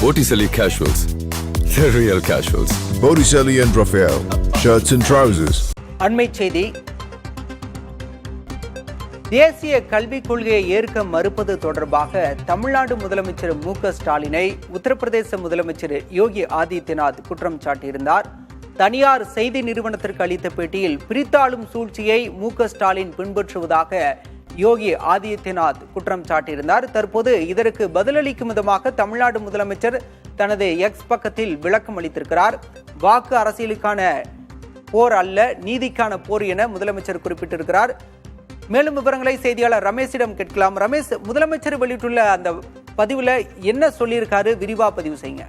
Botticelli Casuals, the real casuals. Botticelli and Raphael, shirts and trousers. அண்மை செய்தி. தேசிய கல்விக் கொள்கையை ஏற்க மறுப்பது தொடர்பாக தமிழ்நாடு முதலமைச்சர் மு.க.ஸ்டாலினை உத்தரப்பிரதேச முதலமைச்சர் யோகி ஆதித்யநாத் குற்றம் சாட்டியிருந்தார். தனியார் செய்தி நிறுவனத்திற்கு அளித்த பேட்டியில் பிரித்தாளும் சூழ்ச்சியை மு.க.ஸ்டாலின் பின்பற்றுவதாக யோகி ஆதித்யநாத் குற்றம் சாட்டியிருந்தார். தற்போது இதற்கு பதிலளிக்கும் விதமாக தமிழ்நாடு முதலமைச்சர் தனது எக்ஸ் பக்கத்தில் விளக்கம் அளித்திருக்கிறார். வாக்கு அரசியலுக்கான போர் அல்ல, நீதிக்கான போர் என முதலமைச்சர் குறிப்பிட்டிருக்கிறார். மேலும் விவரங்களை செய்தியாளர் ரமேஷிடம் கேட்கலாம். ரமேஷ், முதலமைச்சர் வெளியிட்டுள்ள அந்த பதிவுல என்ன சொல்லியிருக்காரு, விரிவா பதிவு செய்யுங்க.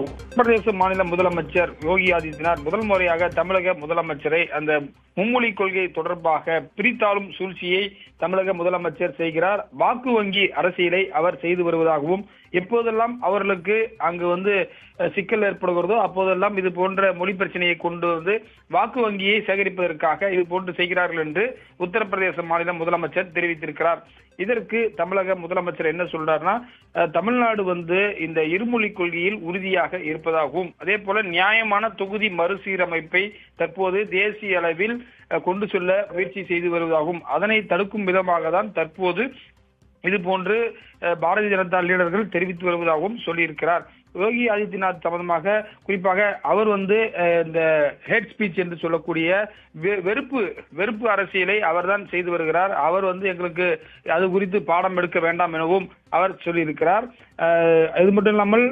உத்தரப்பிரதேச மாநில முதலமைச்சர் யோகி ஆதித்யநாத் முதல் முறையாக தமிழக முதலமைச்சரை அந்த மும்மொழி கொள்கை தொடர்பாக பிரித்தாளும் சூழ்ச்சியை தமிழக முதலமைச்சர் செய்கிறார். வாக்கு வங்கி அரசியலை அவர் செய்து வருவதாகவும், எப்போதெல்லாம் அவர்களுக்கு அங்கு சிக்கல் ஏற்படுகிறதோ அப்போதெல்லாம் இது போன்ற மொழி பிரச்சனையை கொண்டு வாக்கு வங்கியை சேகரிப்பதற்காக இது போன்று செய்கிறார்கள் என்று உத்தரப்பிரதேச மாநில முதலமைச்சர் தெரிவித்திருக்கிறார். இதற்கு தமிழக முதலமைச்சர் என்ன சொல்றாருன்னா, தமிழ்நாடு இந்த இருமொழி கொள்கையில் உறுதியாக இருப்பதாகவும், அதே போல நியாயமான தொகுதி மறுசீரமைப்பை தற்போது தேசிய அளவில் கொண்டு செல்ல முயற்சி செய்து வருவதாகவும், அதனை தடுக்கும் விதமாக தான் தற்போது இது போன்று பாரதிய ஜனதா லீடர்கள் தெரிவித்து வருவதாகவும் சொல்லியிருக்கிறார். யோகி ஆதித்யநாத் சம்பந்தமாக குறிப்பாக அவர் இந்த ஹேட் ஸ்பீச் என்று சொல்லக்கூடிய வெறுப்பு அரசியலை அவர்தான் செய்து வருகிறார். அவர் எங்களுக்கு அது குறித்து பாடம் எடுக்க வேண்டாம் எனவும் அவர் சொல்லியிருக்கிறார். இது மட்டும் இல்லாமல்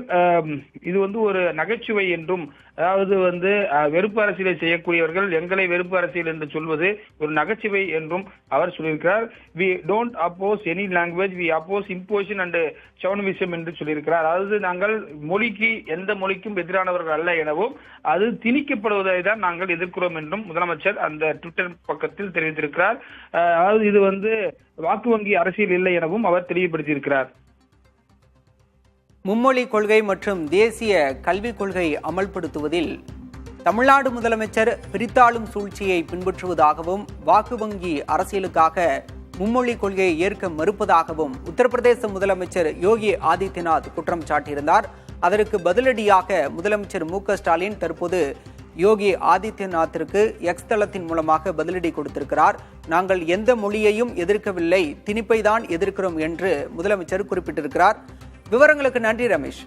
இது ஒரு நகைச்சுவை என்றும், அதாவது வெறுப்பு அரசியலை செய்யக்கூடியவர்கள் எங்களை வெறுப்பு அரசியல் என்று சொல்வது ஒரு நகைச்சுவை என்றும் அவர் சொல்லியிருக்கிறார். we don't oppose any language, we oppose imposition and chauvinism என்று சொல்லியிருக்கிறார். அதாவது நாங்கள் எந்த மொழிக்கும் எதிரானவர்கள் அல்ல எனவும், அது திணிக்கப்படுவதை தான் நாங்கள் எதிர்க்கிறோம் என்றும் முதலமைச்சர் அந்த ட்விட்டர் பக்கத்தில் தெரிவித்திருக்கிறார். அதாவது இது வாக்கு வங்கி அரசியல் இல்லை எனவும் அவர் தெளிவுபடுத்தியிருக்கிறார். மும்மொழி கொள்கை மற்றும் தேசிய கல்விக் கொள்கை அமல்படுத்துவதில் தமிழ்நாடு முதலமைச்சர் பிரித்தாளும் சூழ்ச்சியை பின்பற்றுவதாகவும், வாக்கு வங்கி அரசியலுக்காக மும்மொழி கொள்கையை ஏற்க மறுப்பதாகவும் உத்தரப்பிரதேச முதலமைச்சர் யோகி ஆதித்யநாத் குற்றம் சாட்டியிருந்தார். அதற்கு பதிலடியாக முதலமைச்சர் மு.க.ஸ்டாலின் தற்போது யோகி ஆதித்யநாத்திற்கு எக்ஸ் தளத்தின் மூலமாக பதிலடி கொடுத்திருக்கிறார். நாங்கள் எந்த மொழியையும் எதிர்க்கவில்லை, திணிப்பை தான் எதிர்க்கிறோம் என்று முதலமைச்சர் குறிப்பிட்டிருக்கிறார். விவரங்களுக்கு நன்றி Ramesh.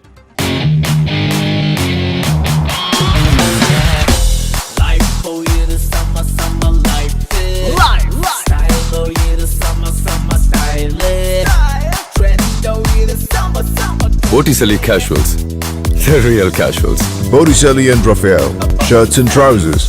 Botticelli Casuals, the real casuals. Botticelli and Raphael, shirts and trousers.